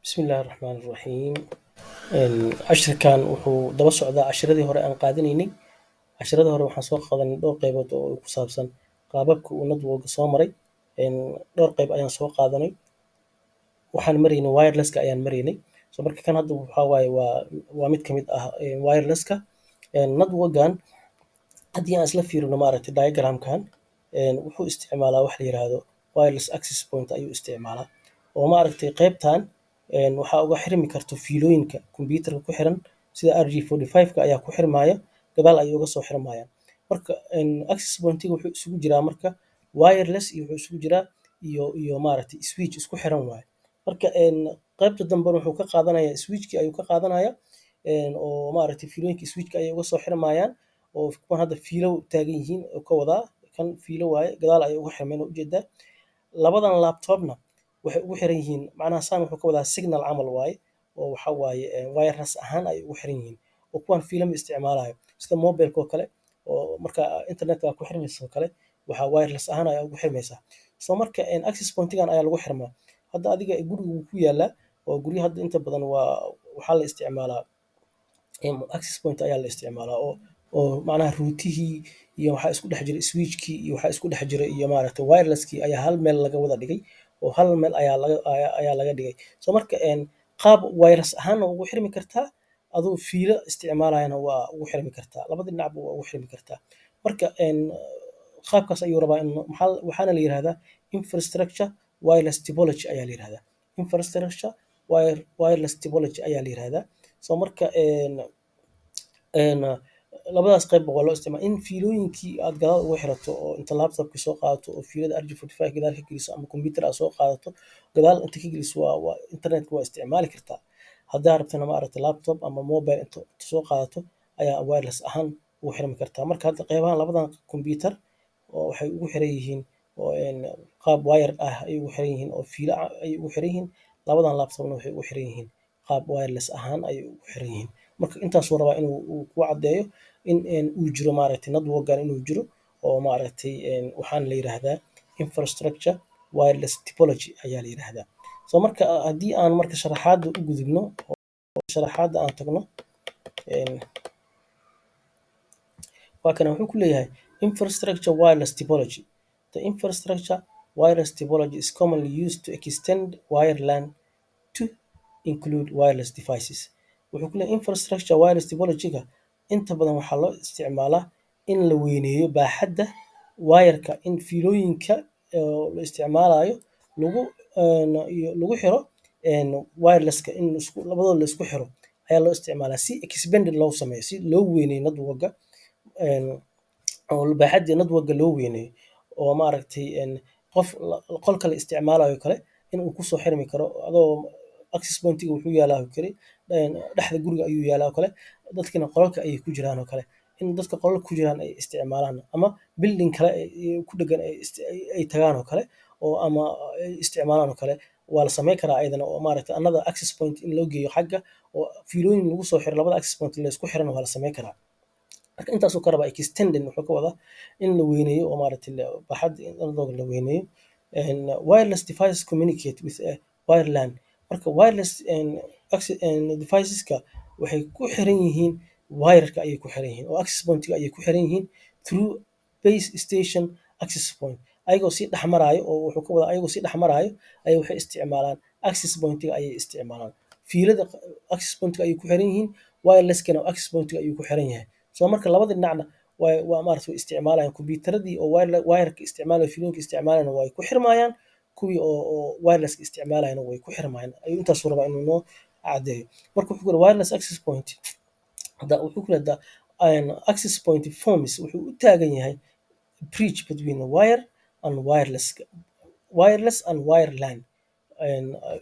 بسم الله الرحمن الرحيم. cashirkan wuxuu daba socdaa cashiradii hore aan qaadanaynay. cashiradii hore waxaan soo qaadanay dhowr qaybood oo ku saabsan qaababka uu network soo maray. dhowr qayb ayaan soo qaadanay. waxaan maraynay wirelesska ayaan maraynay. So marka kan hadda waxaa waaye waa mid ka mid ah wirelesska. networkan haddii aan isla fiirino maaragtay diagramkan wuxuu isticmaalaa wax la yiraahdo wireless access point ayuu isticmaalaa. oo maaragtay qaybtan waxaa uga xirmi karto fiilooyinka kombiyuutarka ku xiran sida RJ45 ayaa ku xirmaya, gadaal ayay uga soo xirmayaan. Marka access pointiga wuxuu isugu jiraa marka wireless iyo wuxuu isugu jiraa iyo maaragtay switch isku xiran waaye. Marka qaybta dambe wuxuu ka qaadanaya switchki ayuu ka qaadanaya oo maaragtay fiilooyinka switchka ayay uga soo xirmayaan oo kuwan hadda fiilo taagan yihiin oo ka wadaa kan fiilo waaye gadaal ayay uga xirmeen oo ujeedaa. labadan laptopna waxay ugu xiran yihiin macnaha saan wuxuu ka wadaa signal camal waaye oo waxa waaye wireless ahaan ay ugu xiran yihiin oo kuwan fiilo ma isticmaalayo sida mobilka oo kale oo marka internetka ku xirmayso oo kale waxa wireless ahaan ay ugu xirmaysaa. So marka access pointigan ayaa lagu xirmaa. Hadda adiga guriga wuu ku yaalaa oo guryaha hadda inta badan waxaa la isticmaalaa access point ayaa la isticmaalaa oo macnaha ruutihii iyo waxaa isku dhex jira switchkii iyo waxaa isku dhex jira iyo maaragtay wirelesskii ayaa hal meel laga wada dhigay oo hal meel ayaa laga dhigay. So marka qaab wireless ahaanna ugu xirmi kartaa adoo fiilo isticmaalayana waa ugu xirmi kartaa, labada dhinacba waa ugu xirmi kartaa. Marka qaabkaas ayuu rabaa in waxaana la yiraahdaa infrastructure wireless topology ayaa la yiraahdaa. infrastructure wireless topology ayaa la yiraahdaa. So marka labadaas qayb waa loo isticmaala in fiilooyinkii aad gadaal uga xirato oo inta laptopka soo qaadato oo fiilada RJ45 gadaal ka geliso ama kombiyuutar aad soo qaadato gadaal inta ka geliso waa internetka waa isticmaali kartaa. haddaa rabtana maaragtay laptop ama mobile inta soo qaadato ayaa wireless ahaan ugu xirmi kartaa. Marka hadda qaybahan labadan kombiyuutar oo waxay ugu xiran yihiin oo qaab wire ah ay ugu xiran yihiin oo fiilo ay ugu xiran yihiin. labadan laptopna waxay ugu xiran yihiin qaab wireless ahaan ay ugu xiran yihiin. Marka intaasuu rabaa inuu ku caddeeyo in uu jiro maaragtay networkan inuu jiro oo maaragtay waxaana la yiraahdaa infrastructure wireless topology ayaa la yiraahdaa. So marka haddii aan marka sharaxaadda u gudubno oo sharaxaadda aan tagno waa kana wuxuu ku leeyahay infrastructure wireless topology. The infrastructure wireless topology is commonly used to extend wire LAN to include wireless devices. wuxuu ku leeyahay infrastructure wireless topology-ga inta badan waxaa loo isticmaalaa in la weyneeyo baaxadda wayarka in fiilooyinka la isticmaalayo lagu xiro wirelesska in labadooda la isku xiro ayaa loo isticmaalaa si expanded loo sameeyo si loo weyneeyo networka oo baaxadda networka loo weyneeyo oo maaragtay qolka la isticmaalayo kale in uu kusoo xirmi karo adoo access pointiga wuxuu yaalaa kale dhexda guriga ayuu yaalaa kale dadkina qolalka ayay ku jiraan oo kale in dadka qolalka ku jiraan ay isticmaalaan ama building kale ku dhagan ay tagaan oo kale oo ama ay isticmaalaan oo kale waa la sameyn karaa ayadana oo maaragtay another access point in loo geeyo xagga oo fiilooyin lagu soo xiro labada access point la isku xiran waa la sameyn karaa. Marka intaasuu ka rabaa extended wuxuu ka wadaa in la weyneeyo oo maaragtay baaxadda networka la weyneeyo. wireless devices communicate with a wire LAN. Marka wireless deviceska waxay ku xiran yihiin wireka ayay ku xiran yihiin oo access pointiga ayay ku xiran yihiin through base station access point ayagoo sii dhex maraayo oo wuxuu ka wadaa ayagoo sii dhex maraayo ayay waxay isticmaalaan access pointiga ayay isticmaalaan fiilada access pointiga ayay ku xiran yihiin wirelesskana access pointiga ayuu ku xiran yahay. So marka labada dhinacna waa maaragtay way isticmaalayaan kombiyuutaradii oo wireka isticmaalayo fiilooyinka isticmaalayana way ku xirmayaan kuwii oo wirelesska isticmaalayana way ku xirmayaan ayuu intaasuu rabaa inuu noo caddeeyo. Marka wuxuu ku yiri wireless access point hadda wuxuu ku leeyahay access point forms wuxuu u taagan yahay bridge between wire and wireless and wire LAN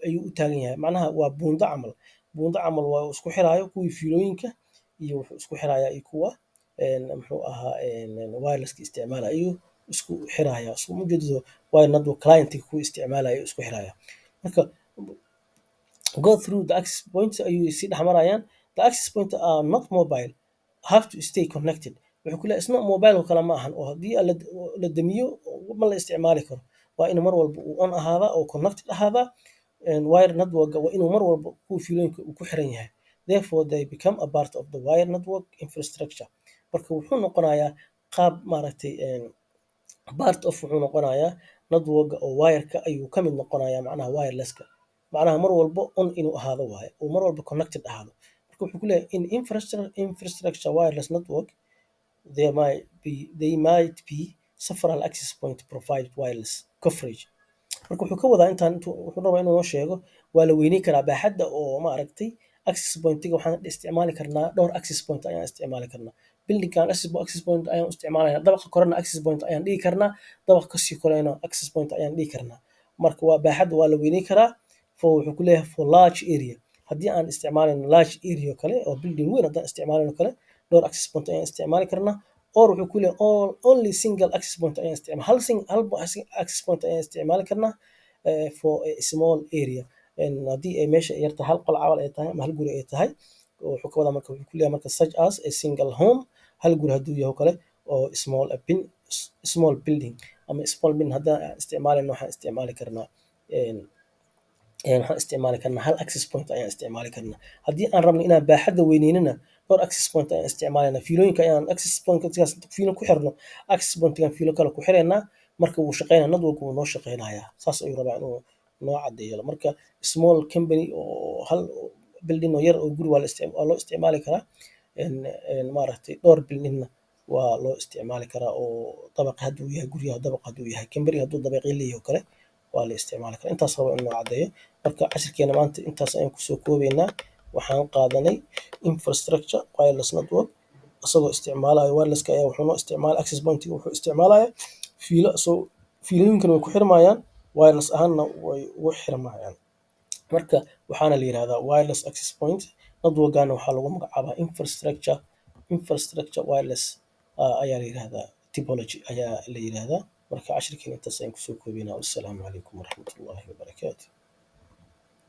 ayuu u taagan yahay macnaha waa buundo camal waa isku xiraayo kuwii fiilooyinka iyo wuxuu isku xirayaa iyo kuwa muxuu ahaa wirelesska isticmaalaya ayuu isku xirayaa isku ujeedado wire network client-ka kuwa isticmaalaya isku xirayaa. Marka go through the access points ayuu sii dhex marayaan. The access points are not mobile, have to stay connected. wuxuu ku leeyahay isna mobile kale ma ahan oo haddii la damiyo ma la isticmaali karo waa in mar walba uu on ahaadaa oo connected ahaadaa wire network waa inuu mar walba kuwa fiilooyinka uu ku xiran yahay. Therefore they become a part of the wire network infrastructure. Marka wuxuu noqonayaa qaab maaragtay part of wuxuu noqonayaa network oo wireka ayuu ka mid noqonayaa macnaha wirelesska. macnaha mar walba on inuu ahaado waaye oo mar walba connected ahaado. Marka wuxuu ku leeyahay in infrastructure wireless network they might be several access point to provide wireless coverage. Marka wuxuu ka wadaa intaan wuxuu rabaa inuu noo sheego waa la weyneyn karaa baaxadda oo maaragtay access pointiga waxaan isticmaali karnaa dhowr access point ayaan isticmaali karnaa. Buildingkan access point ayaan isticmaalaya, dabaqa korena access point ayaan dhigi karnaa, dabaqa kasii korena access point ayaan dhigi karnaa. Marka waa baaxadda waa la weyneyn karaa wuxuu ku leeyahay for large area. Haddii aan isticmaalino large area kale oo building weyn haddaan isticmaalino kale dhowr access point ayaan isticmaali karnaa. Or wuxuu ku leeyahay only single access point ayaan isticmaali hal access point ayaan isticmaali karnaa for a small area. Haddii ay meesha yarta hal qol camal ay tahay ama hal guri ay tahay wuxuu ka wadaa marka wuxuu ku leeyahay marka such as a single home hal guri hadduu yahay kale oo small building ama small building haddaan isticmaalino waxaan isticmaali karnaa hal access point ayaan isticmaali karnaa. Haddii aan rabno inaan baaxadda weyneynana dhowr access point ayaan isticmaalana. Fiilooyinka ayaan access pointkaas fiilo ku xirno access pointkan fiilo kale ku xireynaa marka wuu shaqeynaya network wuu noo shaqeynayaa. Saas ayuu rabaa inuu noo cadeeyo. Marka small company oo hal building oo yar oo guri waa loo isticmaali karaa. maaragtay dhowr buildingna waa loo isticmaali karaa oo dabaq hadduu yahay guryaha dabaq hadduu yahay company hadduu dabaqyo leeyahay kale waa la isticmaali karaa. Intaas rabo inuu cadeeyo. Marka cashirkeena maanta intaas ayaan kusoo koobeynaa. Waxaan qaadanay infrastructure wireless network asagoo isticmaalayo wirelesska ayaa wuxuu noo isticmaalay access pointiga wuxuu isticmaalaya fiilo fiilooyinkana way ku xirmayaan wireless ahaanna way ugu xirmayaan. Marka waxaana la yiraahdaa wireless access point networkana waxaa lagu magacaabaa infrastructure wireless ayaa la yiraahdaa topology ayaa la yiraahdaa. Marka cashirkeena intaas ayaan kusoo koobeynaa. Wassalaamu calaykum waraxmatullaahi wabarakaatuh.